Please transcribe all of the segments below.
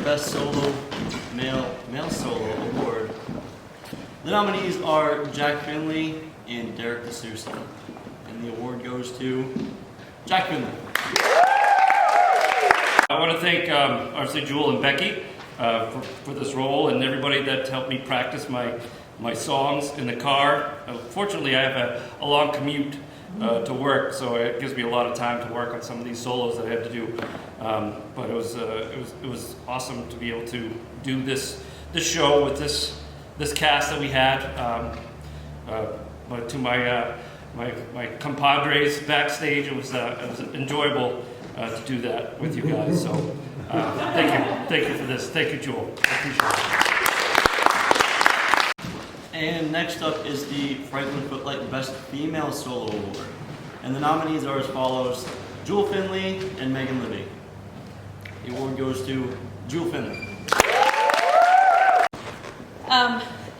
Best Solo Male Solo Award. The nominees are Jack Finley and Derek D'Souza, and the award goes to Jack Finley. I want to thank obviously Jewel and Becky for this role, and everybody that helped me practice my songs in the car. Fortunately, I have a long commute to work, so it gives me a lot of time to work on some of these solos that I had to do. But it was awesome to be able to do this show with this cast that we had. But to my compadres backstage, it was enjoyable to do that with you guys. So thank you for this. Thank you, Jewel. I appreciate it. And next up is the Franklin Footlight Best Female Solo Award. And the nominees are as follows: Jewel Finley and Megan Libby. The award goes to Jewel Finley.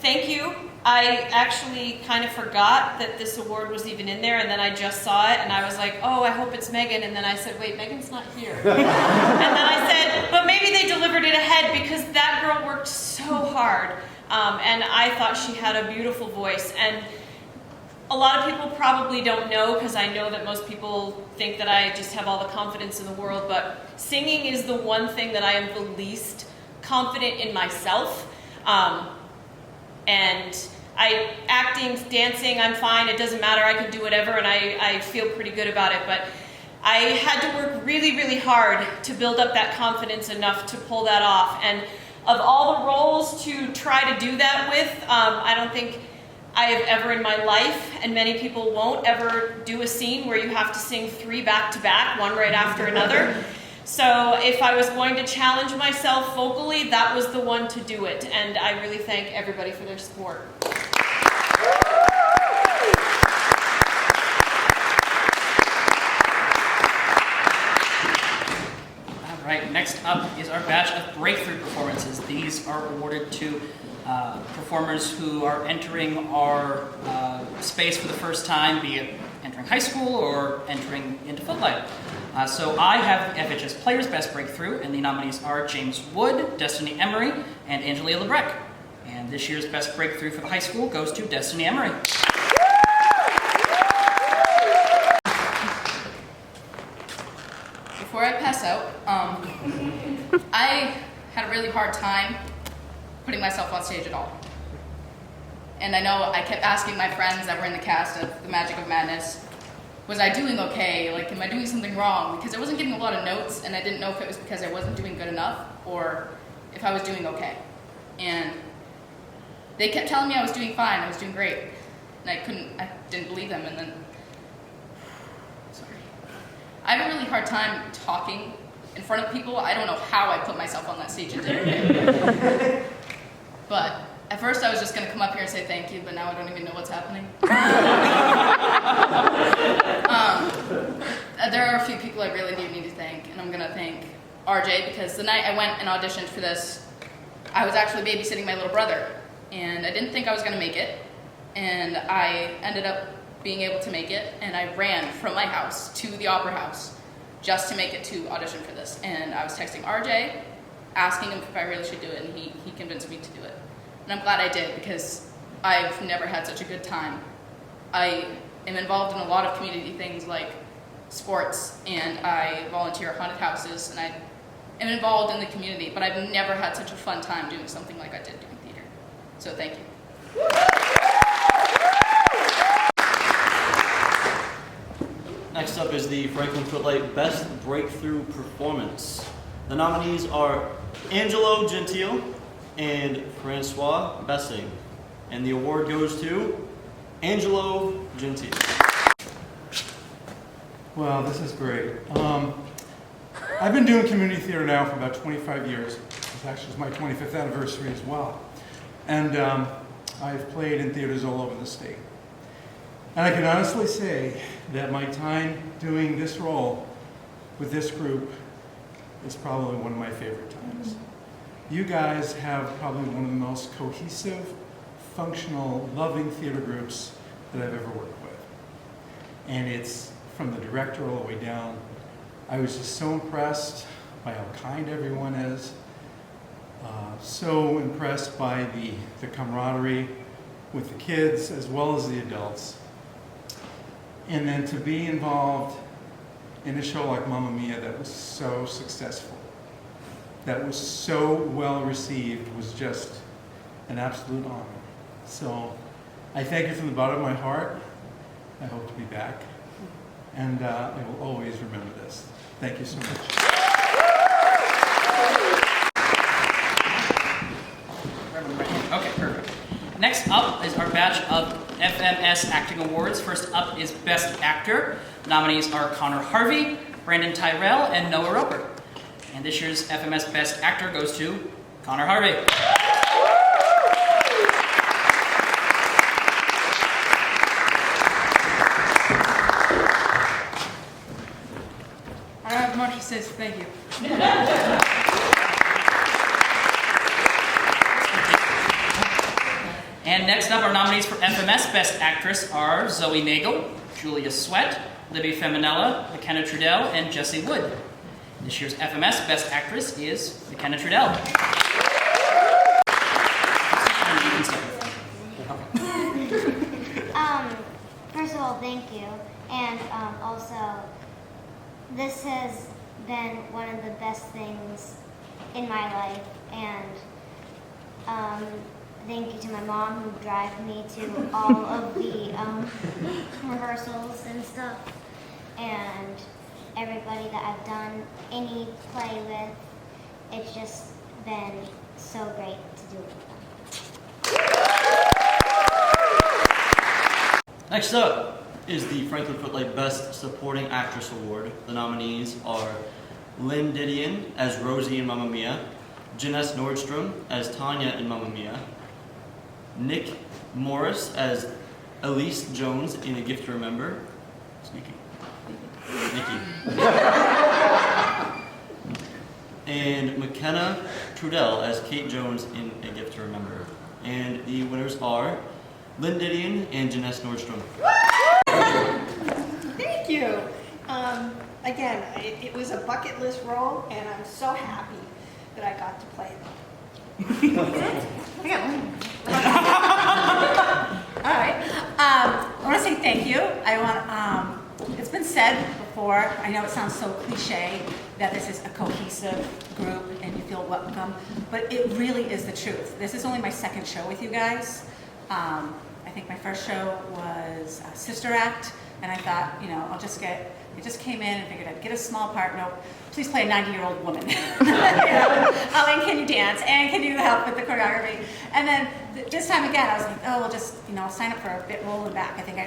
Thank you. I actually kind of forgot that this award was even in there, and then I just saw it, and I was like, oh, I hope it's Megan, and then I said, wait, Megan's not here. And then I said, but maybe they delivered it ahead, because that girl worked so hard, and I thought she had a beautiful voice. And a lot of people probably don't know, because I know that most people think that I just have all the confidence in the world, but singing is the one thing that I am the least confident in myself. And acting, dancing, I'm fine, it doesn't matter, I can do whatever, and I feel pretty good about it, but I had to work really, really hard to build up that confidence enough to pull that off. And of all the roles to try to do that with, I don't think I have ever in my life, and many people won't ever do a scene where you have to sing 3 back-to-back, one right after another. So if I was going to challenge myself vocally, that was the one to do it. And I really thank everybody for their support. All right, next up is our batch of breakthrough performances. These are awarded to performers who are entering our space for the first time, be it entering high school or entering into Footlight. So I have the FHS Players Best Breakthrough, and the nominees are James Wood, Destiny Emery, and Angelia Lebrecq. And this year's Best Breakthrough for the high school goes to Destiny Emery. Before I pass out, I had a really hard time putting myself on stage at all. And I know I kept asking my friends that were in the cast of The Magic of Madness, was I doing okay? Like, am I doing something wrong? Because I wasn't getting a lot of notes, and I didn't know if it was because I wasn't doing good enough or if I was doing okay. And they kept telling me I was doing fine, I was doing great. And I didn't believe them, and then, sorry. I have a really hard time talking in front of people. I don't know how I put myself on that stage and did it. But at first I was just going to come up here and say thank you, but now I don't even know what's happening. There are a few people I really do need to thank, and I'm going to thank RJ, because the night I went and auditioned for this, I was actually babysitting my little brother, and I didn't think I was going to make it, and I ended up being able to make it, and I ran from my house to the Opera House just to make it to audition for this. And I was texting RJ, asking him if I really should do it, and he convinced me to do it. And I'm glad I did, because I've never had such a good time. I am involved in a lot of community things like sports, and I volunteer at haunted houses, and I am involved in the community, but I've never had such a fun time doing something like I did doing theater. So thank you. Next up is the Franklin Footlight Best Breakthrough Performance. The nominees are Angelo Gentile and Francois Bessing. And the award goes to Angelo Gentile. Wow, this is great. I've been doing community theater now for about 25 years. It's actually my 25th anniversary as well. And I've played in theaters all over the state. And I can honestly say that my time doing this role with this group is probably one of my favorite times. You guys have probably one of the most cohesive, functional, loving theater groups that I've ever worked with. And it's from the director all the way down. I was just so impressed by how kind everyone is. so impressed by the camaraderie with the kids as well as the adults. And then to be involved in a show like Mamma Mia that was so successful, that was so well received, was just an absolute honor. So I thank you from the bottom of my heart. I hope to be back. And I will always remember this. Thank you so much. Okay, perfect. Next up is our batch of FMS Acting Awards. First up is Best Actor. Nominees are Connor Harvey, Brandon Tyrell, and Noah Roper. And this year's FMS Best Actor goes to Connor Harvey. I don't have much to say, so thank you. And next up, our nominees for FMS Best Actress are Zoe Nagel, Julia Sweat, Libby Feminella, McKenna Trudell, and Jessie Wood. This year's FMS Best Actress is McKenna Trudell. First of all, thank you. And also, this has been one of the best things in my life. And thank you to my mom who drives me to all of the rehearsals and stuff. And everybody that I've done any play with. It's just been so great to do it with them. Next up is the Franklin Footlight Best Supporting Actress Award. The nominees are Lynn Didion as Rosie in Mamma Mia, Janesse Nordstrom as Tanya in Mamma Mia, Nick Morris as Elise Jones in A Gift to Remember. Sneaky. Nikki. And McKenna Trudell as Kate Jones in A Gift to Remember. And the winners are Lynn Didion and Janesse Nordstrom. Thank you. Again, it was a bucket list role, and I'm so happy that I got to play it. I got one. All right. I want to say thank you. It's been said before, I know it sounds so cliche that this is a cohesive group and you feel welcome, but it really is the truth. This is only my second show with you guys. I think my first show was Sister Act, and I thought, I just came in and figured I'd get a small part. No, please play a 90-year-old woman. And can you dance? And can you help with the choreography? And then this time again, I was like, oh, we'll just, sign up for a bit roll and back. I think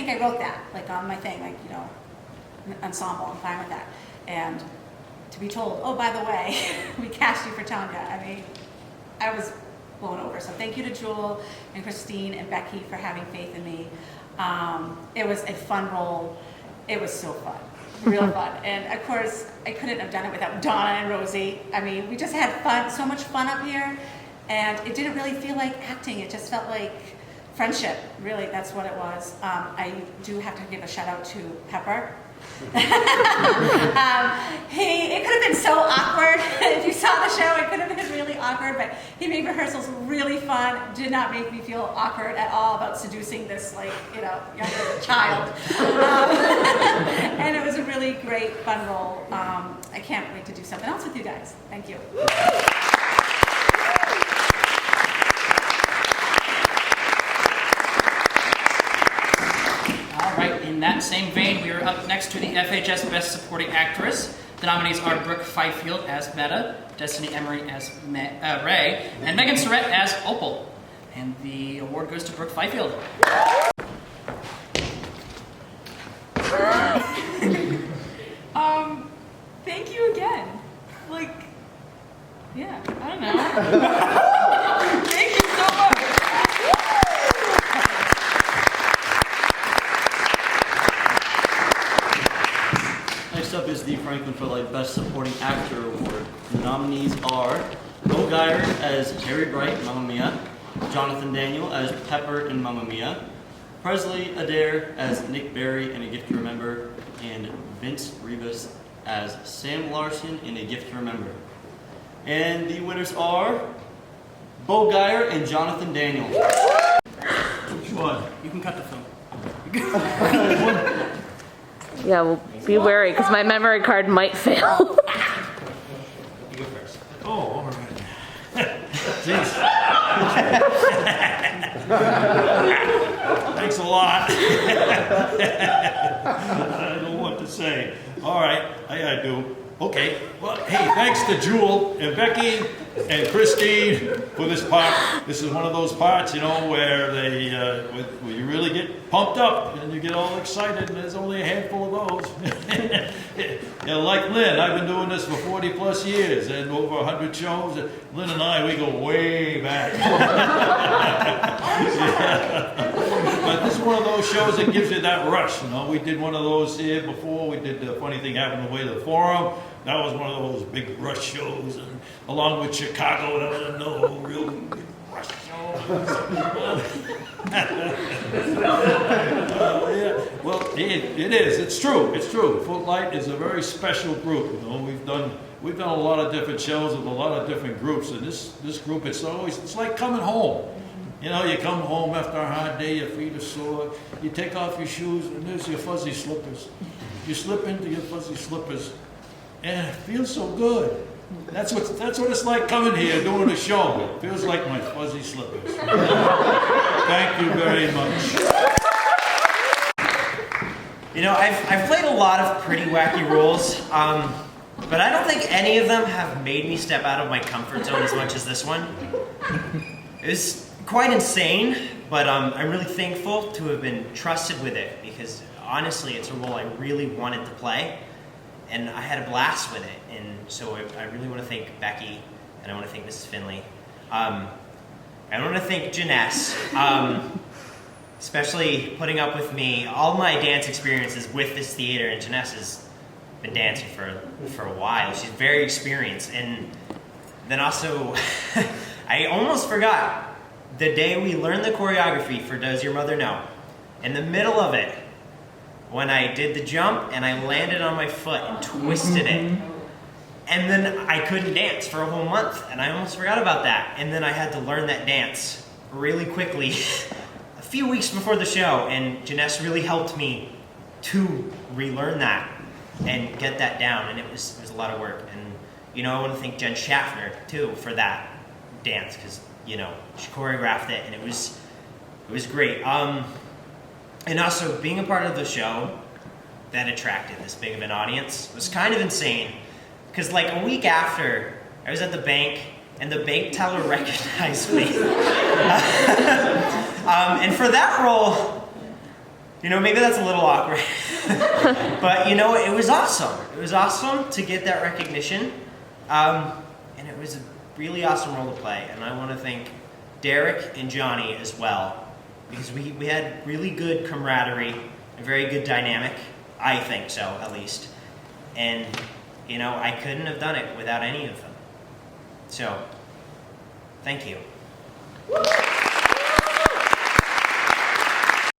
I wrote that, on my thing, ensemble. I'm fine with that. And to be told, oh, by the way, we cast you for Tanya. I was blown over. So thank you to Jewel and Christine and Becky for having faith in me. It was a fun role. It was so fun, real fun. And of course, I couldn't have done it without Donna and Rosie. We just had fun, so much fun up here. And it didn't really feel like acting. It just felt like friendship. Really, that's what it was. I do have to give a shout out to Pepper. It could have been so awkward. If you saw the show, it could have been really awkward, but he made rehearsals really fun. Did not make me feel awkward at all about seducing this younger child. And it was a really great fun role. I can't wait to do something else with you guys. Thank you. In that same vein, we are up next to the FHS Best Supporting Actress. The nominees are Brooke Fifield as Meta, Destiny Emery as Ray, and Megan Surratt as Opal. And the award goes to Brooke Fifield. Thank you again. I don't know. Thank you so much. Next up is the Franklin Footlight Best Supporting Actor Award. The nominees are Will Geyer as Harry Bright in Mamma Mia, Jonathan Daniel as Pepper in Mamma Mia, Presley Adair as Nick Barry in A Gift to Remember, and Vince Rivas as Sam Larson in A Gift to Remember. And the winners are Bo Geyer and Jonathan Daniel. Which one? You can cut the film. Yeah, well, be wary because my memory card might fail. Oh, all right. Jeez. Thanks a lot. I don't know what to say. All right, I do. Okay. Well, hey, thanks to Jewel and Becky and Christine for this part. This is one of those parts, you know, where they, where you really get pumped up and you get all excited, and there's only a handful of those. You know, like Lynn, I've been doing this for 40 plus years and over 100 shows. And Lynn and I, we go way back. But this is one of those shows that gives you that rush, you know. We did one of those here before. We did the Funny Thing Happened the Way to the Forum. That was one of those big rush shows, and along with Chicago, that was another real big rush show. Yeah. Well, it is. It's true. It's true. Footlight is a very special group. You know, we've done a lot of different shows with a lot of different groups, and this group, it's like coming home. You know, you come home after a hard day, your feet are sore, you take off your shoes, and there's your fuzzy slippers. You slip into your fuzzy slippers, and it feels so good. That's what it's like coming here doing a show. It feels like my fuzzy slippers. Thank you very much. You know, I've played a lot of pretty wacky roles, but I don't think any of them have made me step out of my comfort zone as much as this one. It was quite insane, but I'm really thankful to have been trusted with it because honestly, it's a role I really wanted to play, and I had a blast with it. And so I really want to thank Becky, and I want to thank Mrs. Finley. I want to thank Janess, especially putting up with me, all my dance experiences with this theater, and Janess has been dancing for a while. She's very experienced, and then also, I almost forgot, the day we learned the choreography for Does Your Mother Know, in the middle of it, when I did the jump and I landed on my foot and twisted it, and then I couldn't dance for a whole month, and I almost forgot about that, and then I had to learn that dance really quickly a few weeks before the show, and Janess really helped me to relearn that and get that down, and it was a lot of work. And you know, I want to thank Jen Schaffner too for that dance, because you know, she choreographed it, and it was great. And also, being a part of the show that attracted this big of an audience was kind of insane. Because like a week after, I was at the bank, and the bank teller recognized me. And for that role, you know, maybe that's a little awkward. But you know, it was awesome. It was awesome to get that recognition. And it was a really awesome role to play. And I want to thank Derek and Johnny as well, because we had really good camaraderie, a very good dynamic. I think so, at least. And, you know, I couldn't have done it without any of them. So, thank you.